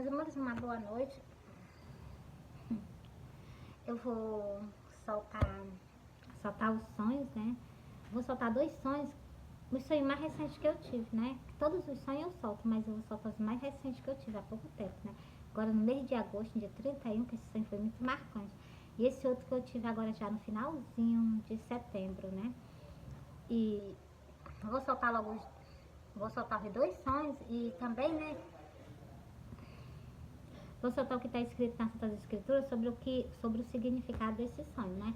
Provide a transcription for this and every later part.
Meus amores, uma boa noite. Eu vou soltar os sonhos, né? Vou soltar 2 sonhos, os sonhos mais recentes que eu tive, né? Todos os sonhos eu solto, mas eu vou soltar os mais recentes que eu tive há pouco tempo, né? Agora no mês de agosto, dia 31, que esse sonho foi muito marcante. E esse outro que eu tive agora já no finalzinho de setembro, né? E vou soltar logo vou soltar os 2 sonhos e também, né? Vou soltar o que está escrito nas Santas Escrituras sobre o significado desse sonho, né?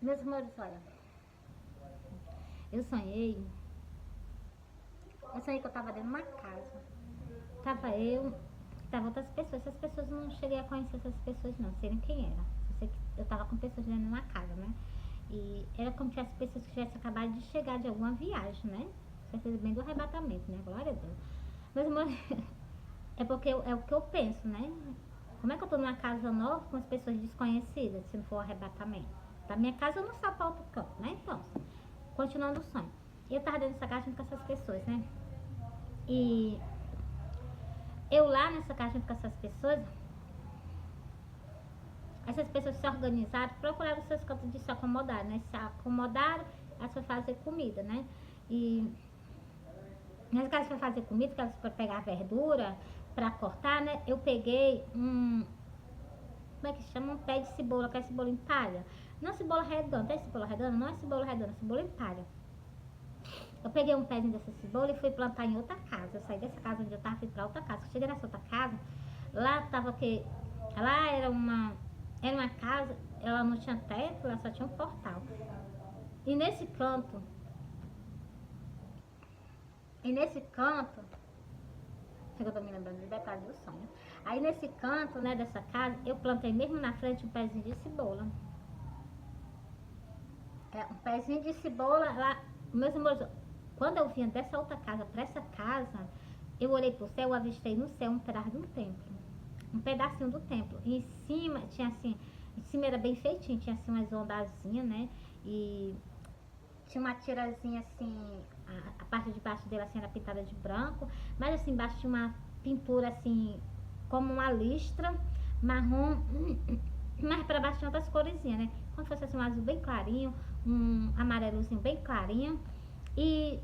Meus amores, olha, eu sonhei que eu estava dentro de uma casa. Tava eu, tava outras pessoas. Essas pessoas eu não cheguei a conhecer essas pessoas não, sei nem quem era. Só sei que eu tava com pessoas dentro de uma casa, né? E era como se as pessoas que tivessem acabado de chegar de alguma viagem, né? Certeza bem do arrebatamento, né? Glória a Deus. Mas, amor, é porque é o que eu penso, né? Como é que eu tô numa casa nova com as pessoas desconhecidas, se não for o arrebatamento? Da minha casa eu não saio pra outro canto, né? Então, continuando o sonho. E eu tava dentro dessa casa junto com essas pessoas, né? E eu lá nessa casa junto com essas pessoas se organizaram, procuraram os seus cantos de se acomodar, né? Se acomodaram, elas foram fazer comida, né? E nas casas foram fazer comida, que elas foram pegar verdura pra cortar, né? Eu peguei como é que chama? Um pé de cebola, que é cebola em palha. Não é cebola redonda, é cebola redonda? Não é cebola redonda, é cebola em palha. Eu peguei um pezinho dessa cebola e fui plantar em outra casa. Eu saí dessa casa onde eu tava e fui pra outra casa. Eu cheguei nessa outra casa, lá tava que... Lá era uma casa, ela não tinha teto, ela só tinha um portal. E nesse canto, chega, eu tô me lembrando de detalhes do sonho. Aí nesse canto, né, dessa casa, eu plantei mesmo na frente um pezinho de cebola. Um pezinho de cebola lá, meus amores, quando eu vinha dessa outra casa pra essa casa, eu olhei pro céu, eu avistei no céu um pedaço de um templo. Um pedacinho do templo. E em cima, tinha assim, em cima era bem feitinho, tinha assim umas ondazinhas, né? E tinha uma tirazinha assim, a parte de baixo dela assim era pintada de branco, mas assim embaixo tinha uma pintura assim, como uma listra, marrom, mas para baixo tinha outras coresinhas, né? Como se fosse assim um azul bem clarinho, um amarelozinho bem clarinho. E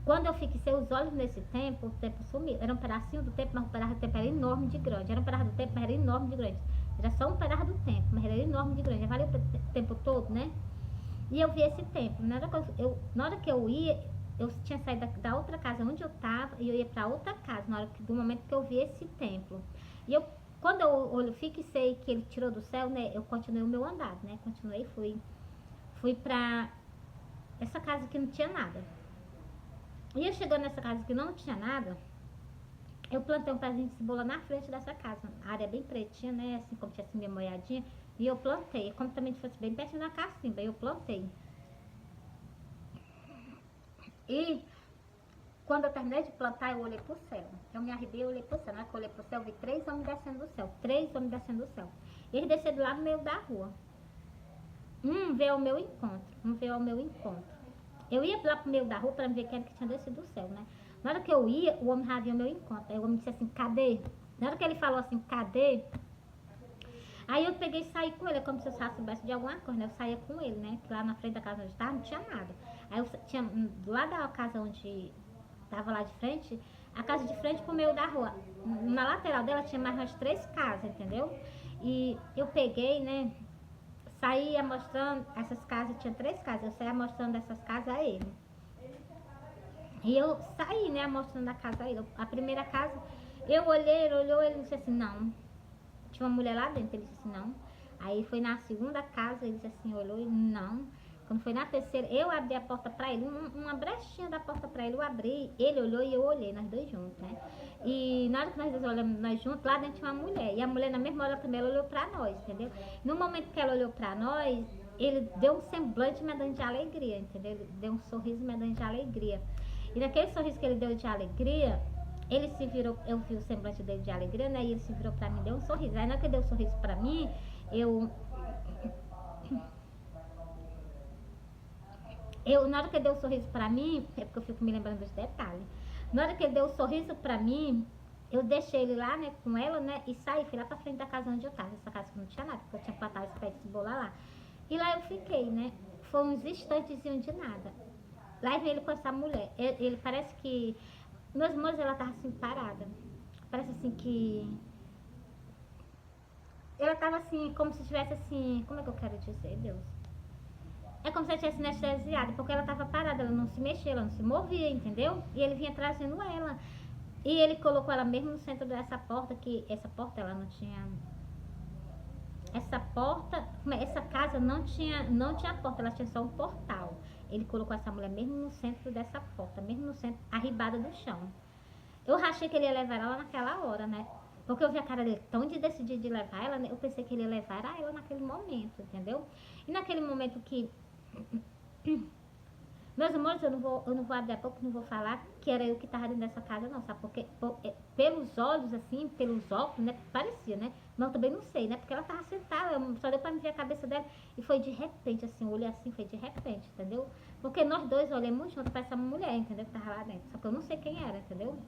quando eu fixei os olhos nesse tempo, o tempo sumiu. Era um pedacinho do tempo, mas o pedaço do tempo era enorme de grande. Era um pedaço do tempo, mas era enorme de grande. Era só um pedaço do tempo, mas era enorme de grande. Já valeu o tempo todo, né? E eu vi esse tempo. Na hora que eu ia, eu tinha saído da outra casa onde eu tava e eu ia pra outra casa, do momento que eu vi esse templo. E eu, quando eu fixei que ele tirou do céu, né? Eu continuei o meu andar, né? Continuei, fui pra essa casa que não tinha nada. E eu chegando nessa casa que não tinha nada, eu plantei um pezinho de cebola na frente dessa casa. A área bem pretinha, né? Assim como tinha assim meio molhadinha. E eu plantei. Como também fosse bem pertinho da cacimba, eu plantei. E quando eu terminei de plantar, eu olhei pro céu. Eu me arrepiei, eu olhei pro céu. Na hora que eu olhei pro céu, eu vi 3 homens descendo do céu. 3 homens descendo do céu. E eles desceram lá no meio da rua. Um veio ao meu encontro. Eu ia lá pro meio da rua pra ver quem era que tinha descido do céu, né? Na hora que eu ia, o homem já vinha ao meu encontro. Aí o homem disse assim, cadê? Na hora que ele falou assim, cadê? Aí eu peguei e saí com ele, como se eu soubesse de alguma coisa, né? Eu saía com ele, né? Que lá na frente da casa onde estava não tinha nada. Aí eu tinha, do lado da casa onde tava lá de frente, a casa de frente pro meio da rua. Na lateral dela tinha mais umas 3 casas, entendeu? E eu peguei, né? Saía mostrando essas casas, tinha 3 casas, eu saía mostrando essas casas a ele. E eu saí, né, mostrando a casa a ele. A primeira casa, eu olhei, ele olhou, ele disse assim, não. Tinha uma mulher lá dentro, ele disse assim, não. Aí foi na segunda casa, ele disse assim, olhou e não. Quando foi na terceira, eu abri a porta pra ele, uma brechinha da porta pra ele, eu abri, ele olhou e eu olhei, nós dois juntos, né? E na hora que nós dois olhamos nós juntos, lá dentro tinha uma mulher. E a mulher, na mesma hora também, ela olhou pra nós, entendeu? No momento que ela olhou pra nós, ele deu um semblante medonho de alegria, entendeu? Ele deu um sorriso medonho de alegria. E naquele sorriso que ele deu de alegria, Ele se virou, eu vi o semblante dele de alegria, né? E ele se virou pra mim, deu um sorriso. Aí na hora que ele deu um sorriso pra mim, eu, na hora que ele deu um sorriso pra mim, é porque eu fico me lembrando dos detalhes. Na hora que ele deu um sorriso pra mim, eu deixei ele lá, né, com ela, né, e saí, fui lá pra frente da casa onde eu tava. Essa casa que não tinha nada, porque eu tinha plantado esse pé de cebola lá. E lá eu fiquei, né? Foi uns instantezinhos de nada. Lá vem ele com essa mulher. Ele parece que. Meus irmãos, ela tava assim, parada. Parece assim que. Ela tava assim, como se tivesse assim. Como é que eu quero dizer, Deus? É como se ela tivesse anestesiada, porque ela tava parada, ela não se mexia, ela não se movia, entendeu? E ele vinha trazendo ela. E ele colocou ela mesmo no centro dessa porta, que essa porta ela não tinha. Essa porta, essa casa não tinha porta, ela tinha só um portal. Ele colocou essa mulher mesmo no centro dessa porta, mesmo no centro, arribada do chão. Eu achei que ele ia levar ela naquela hora, né? Porque eu vi a cara dele tão de decidir de levar ela, né? Eu pensei que ele ia levar ela naquele momento, entendeu? E naquele momento que meus amores, eu não vou abrir a boca, não vou falar que era eu que estava dentro dessa casa, não, sabe? Porque pelos olhos, assim, pelos óculos, né? Parecia, né? Mas eu também não sei, né? Porque ela estava sentada, só deu pra me ver a cabeça dela. E foi de repente, assim, o olho assim, foi de repente, entendeu? Porque nós dois olhamos junto pra essa mulher, entendeu? Que tava lá dentro. Só que eu não sei quem era, entendeu?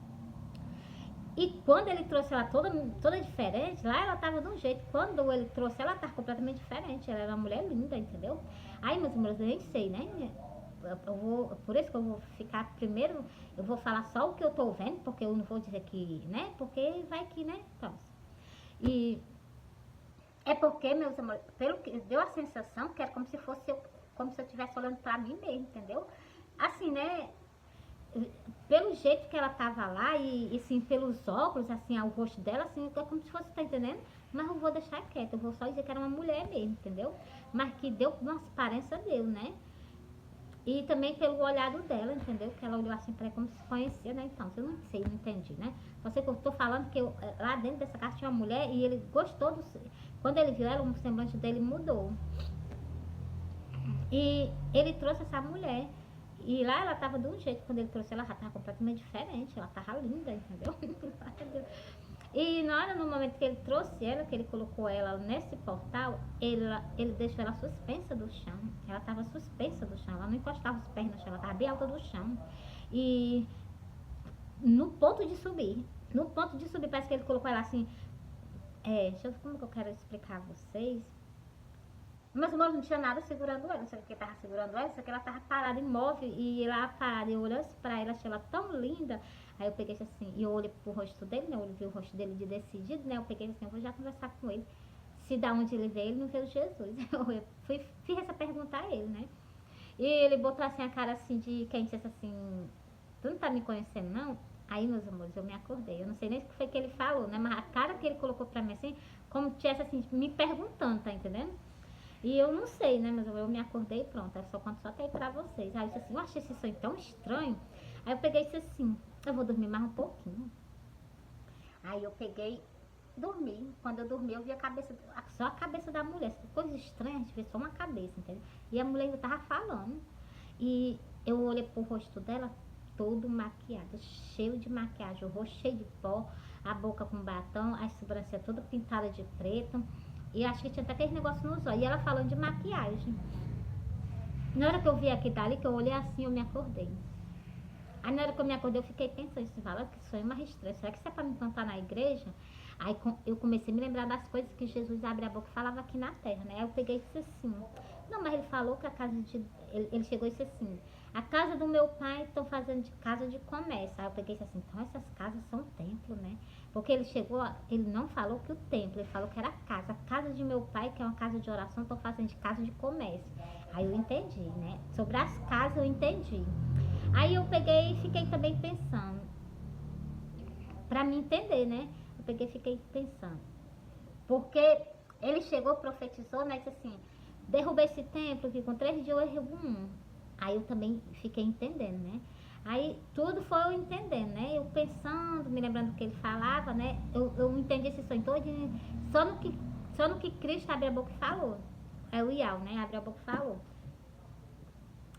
E quando ele trouxe ela toda diferente, lá ela tava de um jeito. Quando ele trouxe ela, tava completamente diferente. Ela era uma mulher linda, entendeu? Aí, meus amores, eu nem sei, né? Por isso que eu vou ficar primeiro, eu vou falar só o que eu tô vendo, porque eu não vou dizer que, né? Porque vai que, né? Então, e é porque, meus amores, pelo que deu a sensação que era como se fosse como se eu estivesse olhando pra mim mesmo, entendeu? Assim, né? Pelo jeito que ela tava lá e assim, pelos óculos, assim, o rosto dela, assim, é como se fosse, tá entendendo? Mas eu vou deixar quieto, eu vou só dizer que era uma mulher mesmo, entendeu? Mas que deu uma aparência deu, né? E também pelo olhado dela, entendeu? Que ela olhou assim pra ele como se conhecia, né? Então, eu não sei, não entendi, né? Só sei que eu tô falando que lá dentro dessa casa tinha uma mulher e ele gostou do. Quando ele viu ela, o semblante dele mudou. E ele trouxe essa mulher. E lá ela tava de um jeito, quando ele trouxe ela já tava completamente diferente, ela tava linda, entendeu? E na hora, no momento que ele trouxe ela, que ele colocou ela nesse portal, ele deixou ela suspensa do chão. Ela tava suspensa do chão, ela não encostava os pés no chão, ela tava bem alta do chão. E no ponto de subir, parece que ele colocou ela assim, deixa eu ver como que eu quero explicar a vocês. Mas o não tinha nada segurando ela, não sei o que tava segurando ela, só que ela tava parada, imóvel, e lá parada, eu olhando pra ela, achei ela tão linda. Aí eu peguei assim, e eu olhei pro rosto dele, né, eu vi o rosto dele de decidido, né, eu peguei assim, eu vou já conversar com ele, se da onde ele veio, ele não veio Jesus. Eu fiz essa pergunta a ele, né, e ele botou assim a cara assim de quem disse assim, tu não tá me conhecendo não? Aí, meus amores, eu me acordei, eu não sei nem o que foi que ele falou, né, mas a cara que ele colocou pra mim assim, como tivesse assim, me perguntando, tá entendendo? E eu não sei, né? Mas eu me acordei e pronto. Eu só conto só até aí pra vocês. Aí eu disse assim, eu achei esse sonho tão estranho. Aí eu peguei e disse assim, eu vou dormir mais um pouquinho. Aí eu peguei, dormi. Quando eu dormi, eu vi a cabeça, só a cabeça da mulher. Coisa estranha, a gente vê só uma cabeça, entendeu? E a mulher ainda tava falando. E eu olhei pro rosto dela, todo maquiado, cheio de maquiagem, o rosto cheio de pó, a boca com batom, as sobrancelhas toda pintada de preto. E acho que tinha até aquele negócio nos olhos. E ela falando de maquiagem. Na hora que eu vi aqui dali, que eu olhei assim, eu me acordei. Aí na hora que eu me acordei, eu fiquei pensando, assim, fala que sonho mais estranho. Será que isso é pra me contar na igreja? Aí eu comecei a me lembrar das coisas que Jesus abre a boca e falava aqui na terra, né? Aí eu peguei e disse assim, não, mas ele falou que a casa de... Ele chegou e disse assim, a casa do meu pai estão fazendo de casa de comércio. Aí eu peguei e disse assim, então essas casas são templo, né? Porque ele chegou, ele não falou que o templo, ele falou que era a casa de meu pai, que é uma casa de oração, estão fazendo de casa de comércio. Aí eu entendi, né? Sobre as casas eu entendi. Aí eu peguei e fiquei também pensando, pra me entender, né? Eu peguei e fiquei pensando. Porque ele chegou, profetizou, né? Disse assim, derruba esse templo, que com 3 dias eu derrubo um. Aí eu também fiquei entendendo, né? Aí tudo foi eu entendendo, né? Eu pensando, me lembrando do que ele falava, né? Eu entendi esse sonho todo, só no que Cristo abriu a boca e falou. É o Iau, né? Abriu a boca e falou.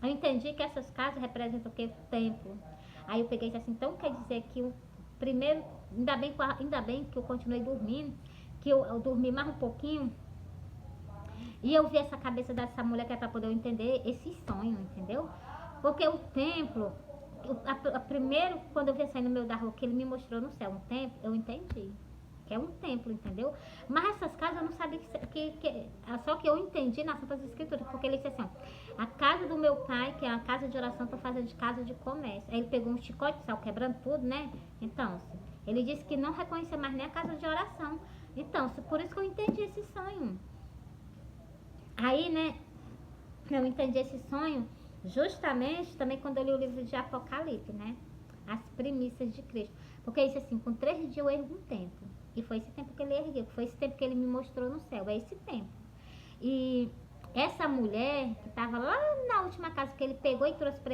Eu entendi que essas casas representam o que? O templo. Aí eu peguei e disse assim, então quer dizer que primeiro, ainda bem que eu continuei dormindo, que eu dormi mais um pouquinho, e eu vi essa cabeça dessa mulher que é para poder eu entender esse sonho, entendeu? Porque o templo, primeiro, quando eu vi saindo no meu da rua, que ele me mostrou no céu um templo, eu entendi. Que é um templo, entendeu? Mas essas casas eu não sabia só que eu entendi nas Santas Escrituras, porque ele disse assim, ó, a casa do meu pai, que é a casa de oração, tô fazendo de casa de comércio. Aí ele pegou um chicote, saiu quebrando tudo, né? Então, ele disse que não reconhecia mais nem a casa de oração. Então, por isso que eu entendi esse sonho. Aí, né, eu entendi esse sonho justamente também quando eu li o livro de Apocalipse, né? As premissas de Cristo. Porque isso assim, com 3 dias eu ergo um templo. E foi esse tempo que ele ergueu, foi esse tempo que ele me mostrou no céu, é esse tempo. E essa mulher que estava lá na última casa que ele pegou e trouxe para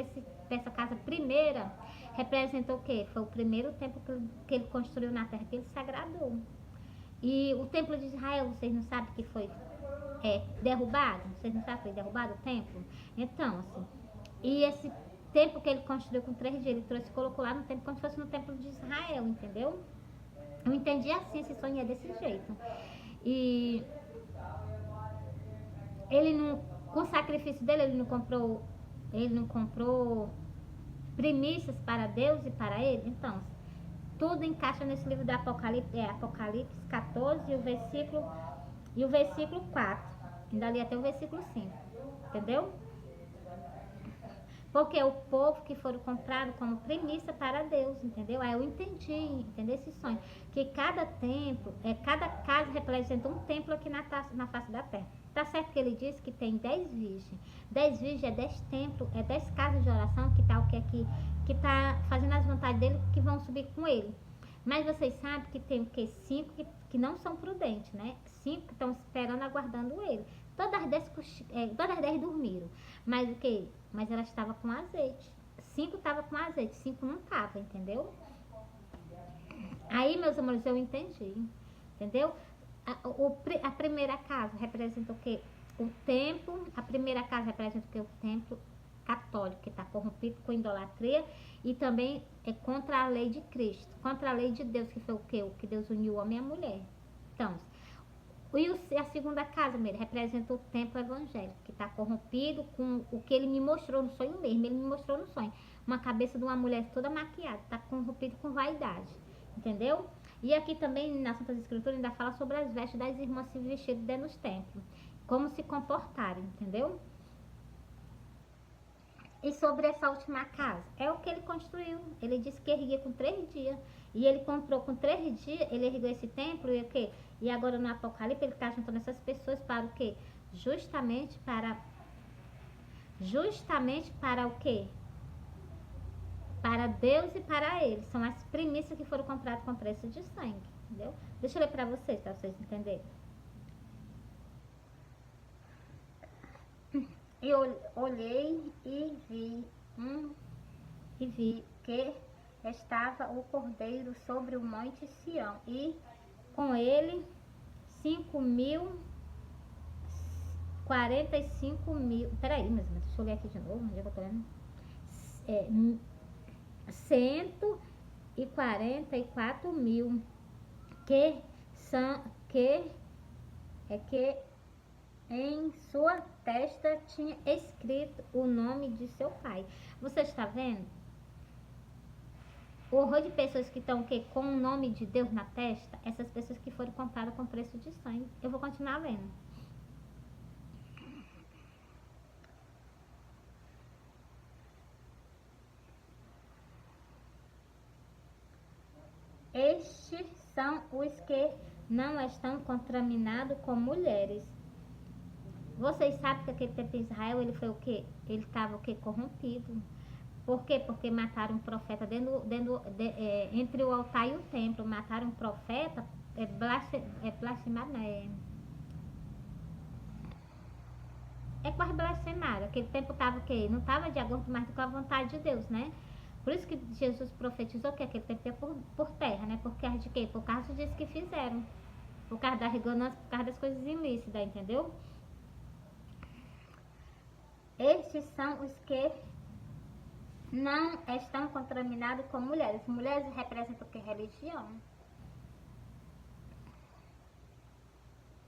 essa casa primeira, representou o quê? Foi o primeiro templo que ele construiu na terra, que ele se agradou. E o templo de Israel, vocês não sabem que foi derrubado? Vocês não sabem que foi derrubado o templo? Então, assim, e esse templo que ele construiu com 3 dias, ele trouxe e colocou lá no templo, como se fosse no templo de Israel, entendeu? Eu entendi assim, esse sonho é desse jeito. E ele não, com o sacrifício dele, ele não comprou primícias para Deus e para ele. Então, tudo encaixa nesse livro do Apocalipse, Apocalipse 14 e o versículo 4. Ainda ali até o versículo 5. Entendeu? Porque o povo que foram comprados como premissa para Deus, entendeu? Aí eu entendi, entendeu esse sonho. Que cada templo, cada casa representa um templo aqui na face da terra. Tá certo que ele disse que tem 10 virgens. 10 virgens é 10 templos, é 10 casas de oração que tá o que aqui, que tá fazendo as vontades dele, que vão subir com ele. Mas vocês sabem que tem o que? 5 que não são prudentes, né? 5 que estão esperando, aguardando ele. Todas as 10 dormiram. Mas o que? Mas ela estava com azeite. 5 estava com azeite, 5 não estava, entendeu? Aí, meus amores, eu entendi. Entendeu? A primeira casa representa o quê? O templo. A primeira casa representa o quê? O templo católico, que está corrompido com idolatria e também é contra a lei de Cristo, contra a lei de Deus, que foi o quê? O que Deus uniu o homem e a mulher. Então, e a segunda casa, mesmo, representa o templo evangélico, que está corrompido com o que ele me mostrou no sonho mesmo. Ele me mostrou no sonho. Uma cabeça de uma mulher toda maquiada, está corrompido com vaidade. Entendeu? E aqui também, na Santas Escrituras, ainda fala sobre as vestes das irmãs se vestindo dentro dos templos. Como se comportarem, entendeu? E sobre essa última casa, é o que ele construiu. Ele disse que erguia com 3 dias. E ele comprou com 3 dias, ele ergueu esse templo e o quê? E agora no Apocalipse ele está juntando essas pessoas para o quê? Justamente para o quê? Para Deus e para ele. São as primícias que foram compradas com preço de sangue. Entendeu? Deixa eu ler para vocês entenderem. Eu olhei e vi que estava o Cordeiro sobre o monte Sião, e com ele 45.000. Peraí, mas deixa eu ler aqui de novo, onde é que eu tô lendo? 144.000 que em sua testa tinha escrito o nome de seu pai. Você está vendo? O horror de pessoas que estão com o nome de Deus na testa, essas pessoas que foram compradas com preço de sangue. Eu vou continuar lendo. Estes são os que não estão contaminados com mulheres. Vocês sabem que aquele tempo em Israel, ele foi o quê? Ele estava o quê? Corrompido. Por quê? Porque mataram um profeta entre o altar e o templo. Mataram um profeta, blasfemado, quase blasfemaram. Aquele tempo estava o quê? Não estava de acordo mais com a vontade de Deus, né? Por isso que Jesus profetizou que aquele tempo ia por terra, né? Por causa de quê? Por causa disso que fizeram. Por causa da ganância, por causa das coisas ilícitas, entendeu? Estes são os que não estão contaminados com mulheres. Mulheres representam o que? Religião.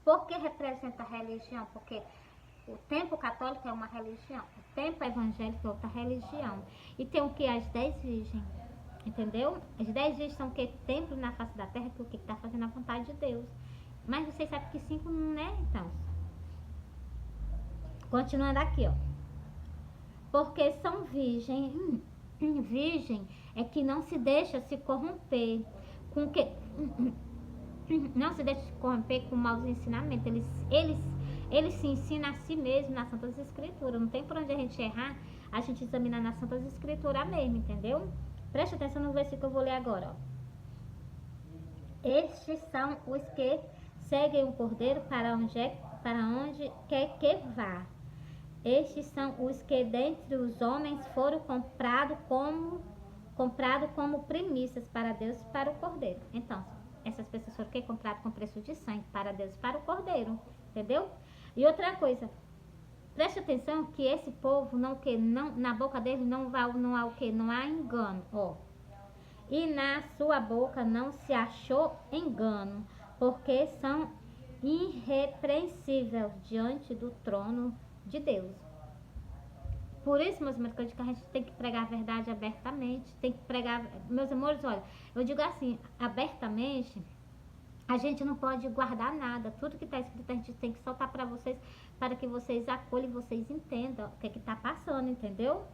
Por que representa a religião? Porque o templo católico é uma religião, o templo evangélico é outra religião. E tem o que? As 10 virgens, entendeu? As 10 virgens são o que? Templo na face da terra, que o que está fazendo a vontade de Deus. Mas vocês sabem que 5 não é, então. Continuando aqui, ó. Porque são virgem. Virgem é que não se deixa se corromper com que... Não se deixa se corromper com maus ensinamentos. Eles se ensinam a si mesmo nas Santas Escrituras. Não tem por onde a gente errar, a gente examina nas Santas Escrituras mesmo, entendeu? Preste atenção no versículo que eu vou ler agora, ó. Estes são os que seguem o Cordeiro para onde quer que vá. Estes são os que dentre os homens foram comprados como primícias para Deus e para o Cordeiro. Então, essas pessoas foram que compraram com preço de sangue para Deus e para o Cordeiro, entendeu? E outra coisa, preste atenção que esse povo não na boca dele não há o que? Não há engano, ó. E na sua boca não se achou engano, porque são irrepreensíveis diante do trono de Deus. Por isso, meus amores, que eu digo que a gente tem que pregar a verdade abertamente, tem que pregar, meus amores, olha, eu digo assim, abertamente, a gente não pode guardar nada, tudo que está escrito a gente tem que soltar para vocês, para que vocês acolham, vocês entendam o que está passando, entendeu?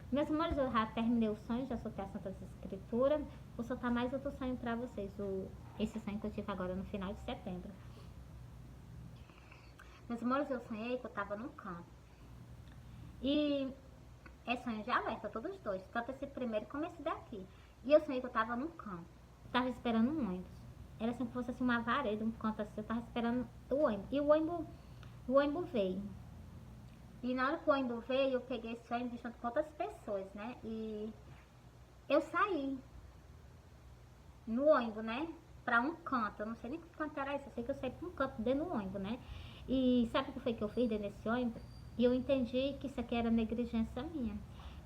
Meus amores, eu já terminei o sonho, já soltei as Santas Escrituras, vou soltar mais outro sonho para vocês, esse sonho que eu tive agora no final de setembro. Meus amores, eu sonhei que eu estava num campo. E é sonho de alerta, todos os dois, tanto esse primeiro como esse daqui. E eu sonhei que eu estava num campo, estava esperando um ônibus. Era assim, como se fosse assim, uma vareda, um canto assim, eu estava esperando o ônibus. E o ônibus veio. E na hora que o ônibus veio, eu peguei esse ônibus junto com outras pessoas, né? E eu saí no ônibus, né? Pra um canto, eu não sei nem que canto era esse, eu sei que eu saí pra um canto dentro do ônibus, né? E sabe o que foi que eu fiz dentro desse ônibus? E eu entendi que isso aqui era negligência minha.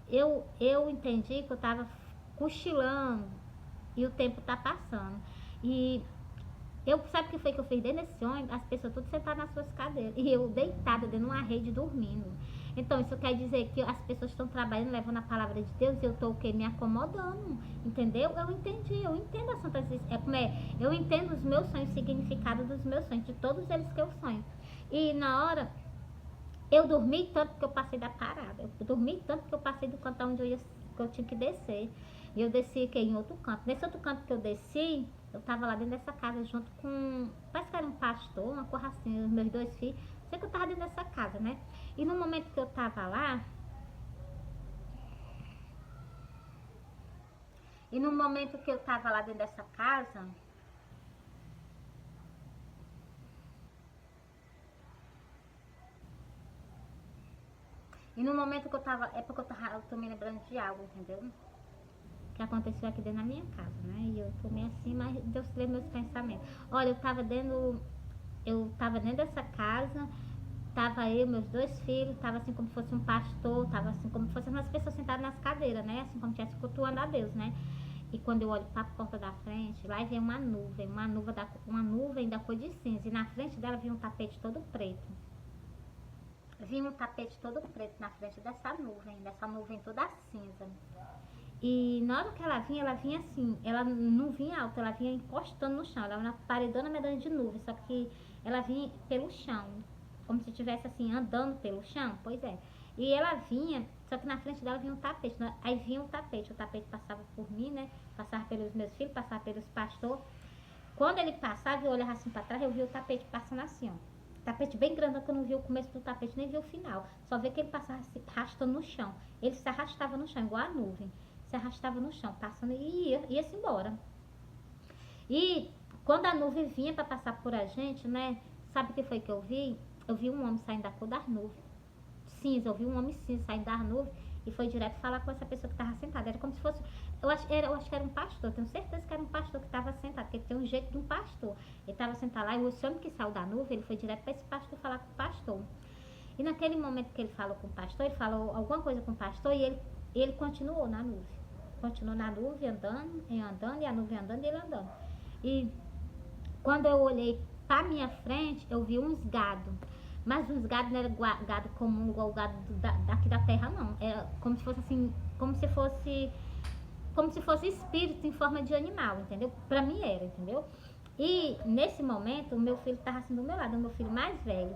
Eu entendi que eu estava cochilando e o tempo tá passando. E sabe o que foi que eu fiz dentro desse ônibus? As pessoas todas sentadas nas suas cadeiras. E eu deitada dentro de uma rede dormindo. Então isso quer dizer que as pessoas estão trabalhando, levando a palavra de Deus e eu estou o quê? Me acomodando. Entendeu? Eu entendi, eu entendo as santas. Eu entendo os meus sonhos, o significado dos meus sonhos, de todos eles que eu sonho. E na hora. Eu dormi tanto que eu passei da parada. Eu dormi tanto que eu passei do canto onde que eu tinha que descer. E eu desci aqui em outro canto. Nesse outro canto que eu desci, eu tava lá dentro dessa casa junto com... Parece que era um pastor, uma coisa assim, os meus 2 filhos. Sei que eu tava dentro dessa casa, né? E no momento que eu tava lá... E no momento que eu tava lá dentro dessa casa... E no momento que eu tava, é porque eu tô me lembrando de algo, entendeu? Que aconteceu aqui dentro da minha casa, né? E eu tô meio assim, mas Deus lê meus pensamentos. Olha, eu tava dentro dessa casa, tava eu, meus 2 filhos, tava assim como se fosse um pastor, tava assim como se fossem umas pessoas sentadas nas cadeiras, né? Assim como se estivesse cultuando a Deus, né? E quando eu olho para a porta da frente, lá vem uma nuvem da cor de cinza. E na frente dela vinha um tapete todo preto. Vinha um tapete todo preto na frente dessa nuvem toda cinza. E na hora que ela vinha assim, ela não vinha alta, ela vinha encostando no chão, ela era uma paredona medonha de nuvem, só que ela vinha pelo chão, como se estivesse assim, andando pelo chão, pois é. E ela vinha, só que na frente dela vinha um tapete, aí vinha o tapete passava por mim, né, passava pelos meus filhos, passava pelos pastores. Quando ele passava, eu olhava assim para trás, eu via o tapete passando assim, ó. Tapete bem grande, que eu não vi o começo do tapete, nem vi o final. Só vi que ele passava se arrastando no chão. Ele se arrastava no chão, igual a nuvem. Se arrastava no chão, passando e ia-se embora. E quando a nuvem vinha para passar por a gente, né? Sabe o que foi que eu vi? Eu vi um homem saindo da cor das nuvens. Cinza, eu vi um homem cinza saindo das nuvens e foi direto falar com essa pessoa que estava sentada. Era como se fosse... Eu acho que era um pastor, tenho certeza que era um pastor que estava sentado, porque tem um jeito de um pastor. Ele estava sentado lá e o homem que saiu da nuvem, ele foi direto para esse pastor falar com o pastor. E naquele momento que ele falou com o pastor, ele falou alguma coisa com o pastor e ele ele continuou na nuvem. Continuou na nuvem, andando, e andando, e a nuvem andando, e ele andando. E quando eu olhei pra minha frente, eu vi uns gado. Mas os gados não eram gado comum, igual o gado daqui da terra, não. Era como se fosse assim, como se fosse espírito em forma de animal, entendeu? Pra mim era, entendeu? E nesse momento, o meu filho estava assim do meu lado, o meu filho mais velho.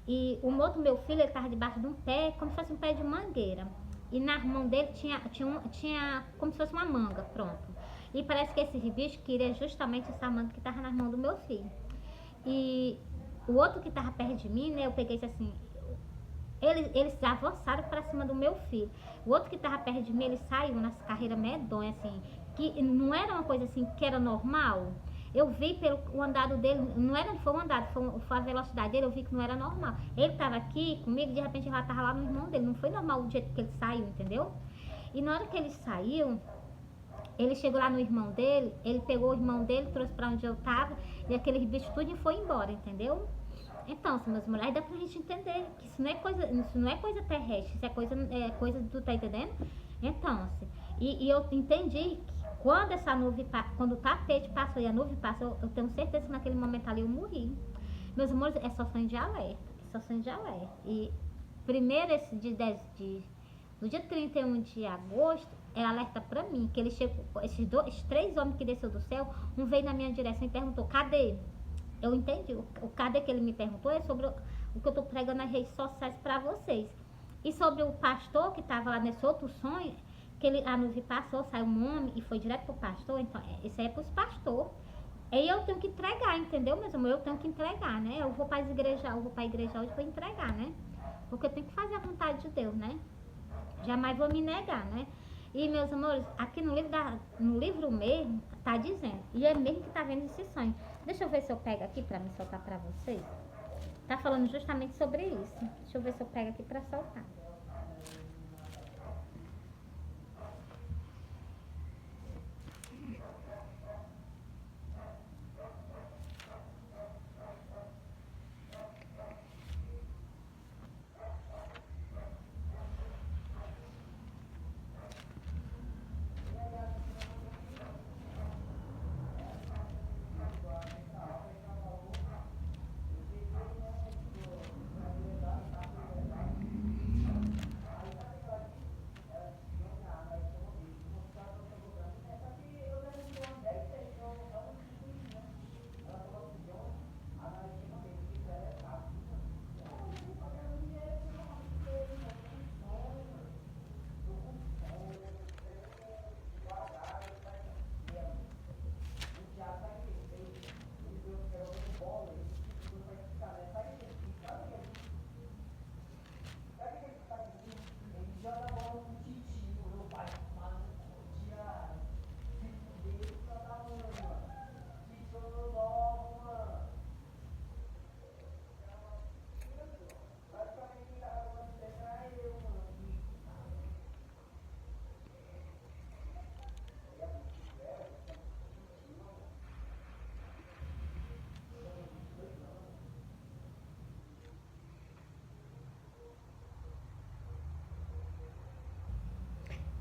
E o outro meu filho, ele estava debaixo de um pé, como se fosse um pé de mangueira. E na mão dele tinha como se fosse uma manga, pronto. E parece que esse bicho queria justamente essa manga que estava nas mãos do meu filho. E o outro que estava perto de mim, né, eu peguei isso assim, eles avançaram para cima do meu filho. O outro que estava perto de mim, ele saiu nas carreiras medonhas, assim, que não era uma coisa assim que era normal. Eu vi pelo o andado dele, não era, foi um andado, foi a velocidade dele, eu vi que não era normal. Ele estava aqui comigo, de repente ela estava lá no irmão dele, não foi normal o jeito que ele saiu, entendeu? E na hora que ele saiu, ele chegou lá no irmão dele, ele pegou o irmão dele, trouxe para onde eu estava, e aquele bicho tudo foi embora, entendeu? Então, assim, meus mulheres, dá pra gente entender que isso não é coisa terrestre, isso é coisa do, tá entendendo? Então, assim, e eu entendi que quando essa nuvem, quando o tapete passou e a nuvem passou, eu tenho certeza que naquele momento ali eu morri. Meus amores, é só sonho de alerta, é só sonho de alerta. E primeiro esse de 10 dias, no dia 31 de agosto, é alerta pra mim, que ele chegou, esses três homens que desceu do céu, um veio na minha direção e perguntou, cadê? Eu entendi. O cadê que ele me perguntou é sobre o que eu estou pregando nas redes sociais para vocês. E sobre o pastor que estava lá nesse outro sonho, que a nuvem passou, saiu um homem e foi direto pro pastor. Então, isso aí é pros pastores. Aí eu tenho que entregar, entendeu, meus amores? Eu tenho que entregar, né? Eu vou para a igreja hoje para entregar, né? Porque eu tenho que fazer a vontade de Deus, né? Jamais vou me negar, né? E, meus amores, aqui no livro mesmo, tá dizendo. E é mesmo que tá vendo esse sonho. Deixa eu ver se eu pego aqui pra me soltar pra vocês. Tá falando justamente sobre isso. Deixa eu ver se eu pego aqui pra soltar.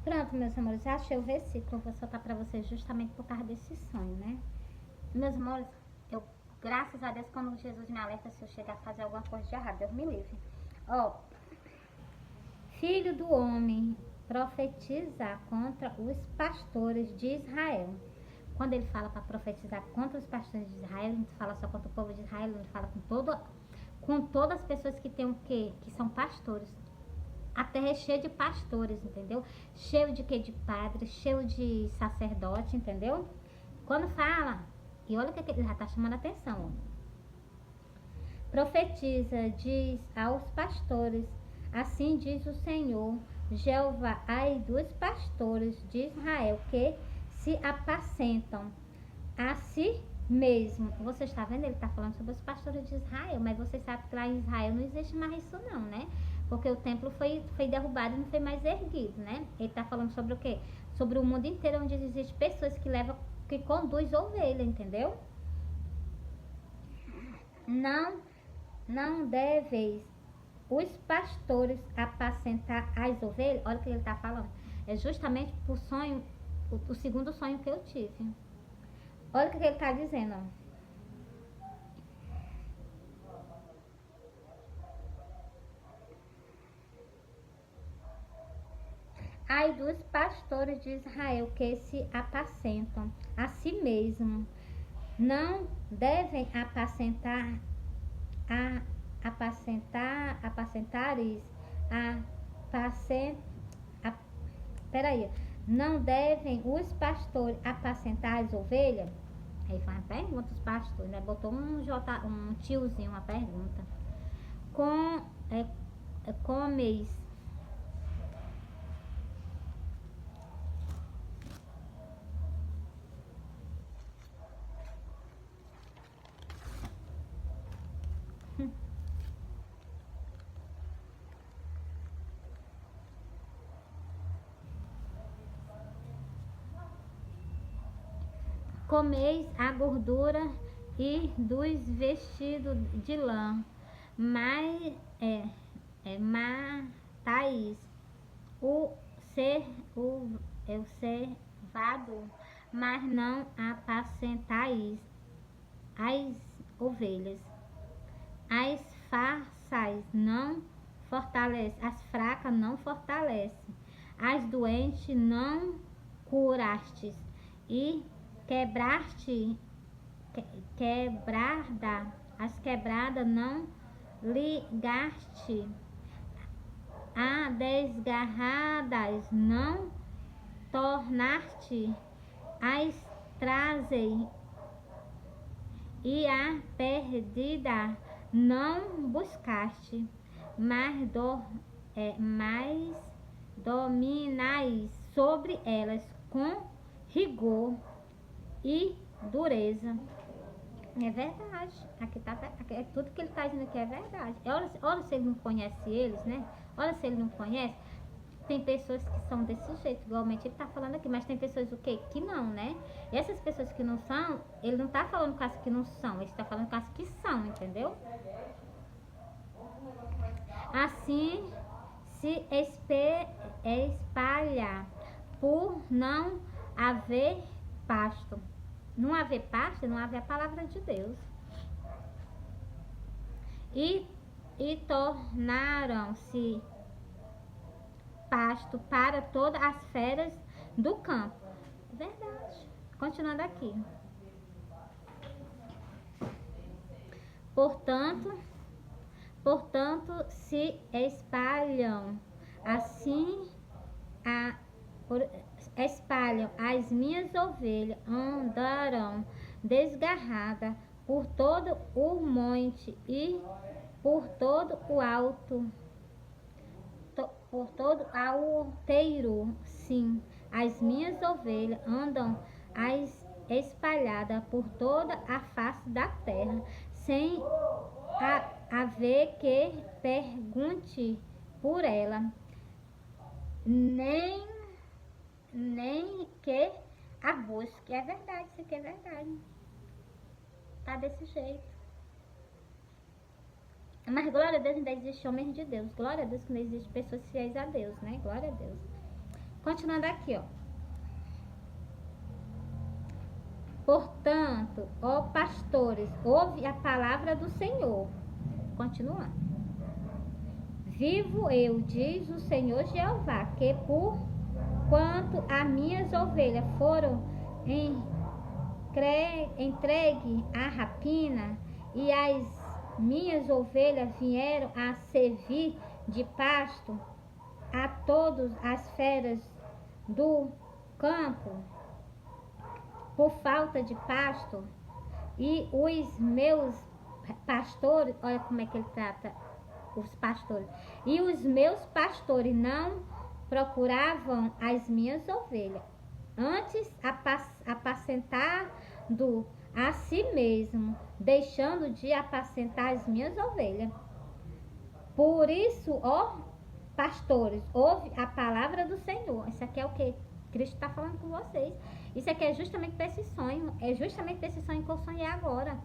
Pronto, meus amores, já achei o versículo. Eu vou soltar pra vocês justamente por causa desse sonho, né? Meus amores, eu, graças a Deus, quando Jesus me alerta se eu chegar a fazer alguma coisa de errado, Deus me livre. Ó, filho do homem, profetizar contra os pastores de Israel. Quando ele fala para profetizar contra os pastores de Israel, ele não fala só contra o povo de Israel, ele fala com todas as pessoas que tem o quê? Que são pastores. A terra é cheia de pastores, entendeu? Cheio de quê? De padres, cheio de sacerdote, entendeu? Quando fala, e olha que ele já está chamando a atenção, ó. Profetiza, diz aos pastores, assim diz o Senhor, Jeová, ai dos pastores de Israel, que se apacentam a si mesmo. Você está vendo? Ele está falando sobre os pastores de Israel, mas você sabe que lá em Israel não existe mais isso não, né? Porque o templo foi derrubado e não foi mais erguido, né? Ele está falando sobre o quê? Sobre o mundo inteiro, onde existem pessoas que conduz ovelha, entendeu? Não deveis os pastores apacentar as ovelhas. Olha o que ele está falando. É justamente por sonho, o segundo sonho que eu tive. Olha o que ele está dizendo, ó. Ai dos pastores de Israel que se apacentam a si mesmos, não devem apacentares a, peraí, não devem os pastores apacentar as ovelhas? Aí faz uma pergunta os pastores, né? Botou um tiozinho, uma pergunta. Comeis comeis a gordura e dos vestidos de lã, mas matais o cevado, mas não apacentais as ovelhas. As farsas não fortalece, as fracas não fortalece, as doentes não curastes, e quebraste, as quebradas não ligaste, a desgarradas não tornaste, as trazei, e a perdida não buscaste, mas dominais sobre elas com rigor e dureza. É verdade. Aqui é tudo que ele está dizendo aqui é verdade. Olha se ele não conhece eles, né? Olha se ele não conhece. Tem pessoas que são desse jeito, igualmente ele está falando aqui, mas tem pessoas o quê? Que não, né? E essas pessoas que não são, ele não está falando com as que não são, ele está falando com as que são, entendeu? Assim se espalha por não haver pasto. Não haver pasto, não haver a palavra de Deus. E tornaram-se pasto para todas as feras do campo. Verdade. Continuando aqui. Portanto, se espalham assim espalham as minhas ovelhas, andarão desgarradas por todo o monte e por todo o alto, por todo alteiro. Sim, as minhas ovelhas andam espalhadas por toda a face da terra, sem haver que pergunte por ela, nem que a busque. É verdade, isso aqui é verdade. Tá desse jeito. Mas glória a Deus, ainda existe homens de Deus. Glória a Deus que ainda existe pessoas fiéis a Deus, né? Glória a Deus. Continuando aqui, ó. Portanto, ó pastores, ouve a palavra do Senhor. Continuando. Vivo eu, diz o Senhor Jeová, que por quanto as minhas ovelhas foram entregue à rapina, e as minhas ovelhas vieram a servir de pasto a todas as feras do campo, por falta de pasto, e os meus pastores, olha como é que ele trata os pastores, e os meus pastores não procuravam as minhas ovelhas, antes apacentando a si mesmo, deixando de apacentar as minhas ovelhas. Por isso, ó pastores, ouve a palavra do Senhor. Isso aqui é o que Cristo está falando com vocês. Isso aqui é justamente desse sonho. É justamente desse sonho que eu sonhei agora.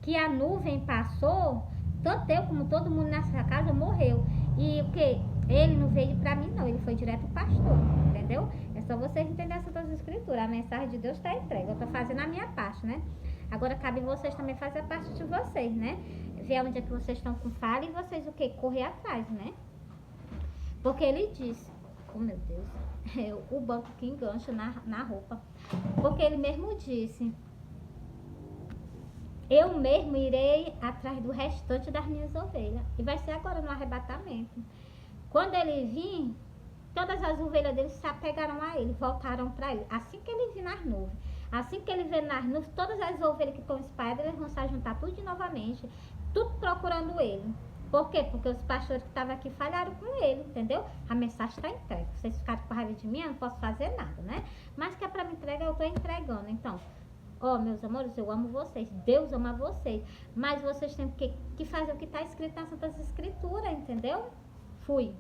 Que a nuvem passou tanto eu como todo mundo nessa casa morreu. E o que? Ele não veio pra mim, não. Ele foi direto pro pastor, entendeu? É só vocês entenderem essa das escrituras. A mensagem de Deus está entregue. Eu tô fazendo a minha parte, né? Agora cabe vocês também fazer a parte de vocês, né? Ver onde é que vocês estão com falha e vocês o quê? Correr atrás, né? Porque ele disse, oh meu Deus, o banco que engancha na roupa. Porque ele mesmo disse, eu mesmo irei atrás do restante das minhas ovelhas. E vai ser agora no arrebatamento. Quando ele vir, todas as ovelhas dele se apegaram a ele, voltaram para ele. Assim que ele vir nas nuvens. Assim que ele vir nas nuvens, todas as ovelhas que estão espalhadas, eles vão se juntar tudo de novamente. Tudo procurando ele. Por quê? Porque os pastores que estavam aqui falharam com ele, entendeu? A mensagem está entregue. Vocês ficaram com raiva de mim, eu não posso fazer nada, né? Mas que é para me entregar, eu estou entregando. Então, ó, meus amores, eu amo vocês. Deus ama vocês. Mas vocês têm que fazer o que está escrito nas Santas Escrituras, entendeu? Fui.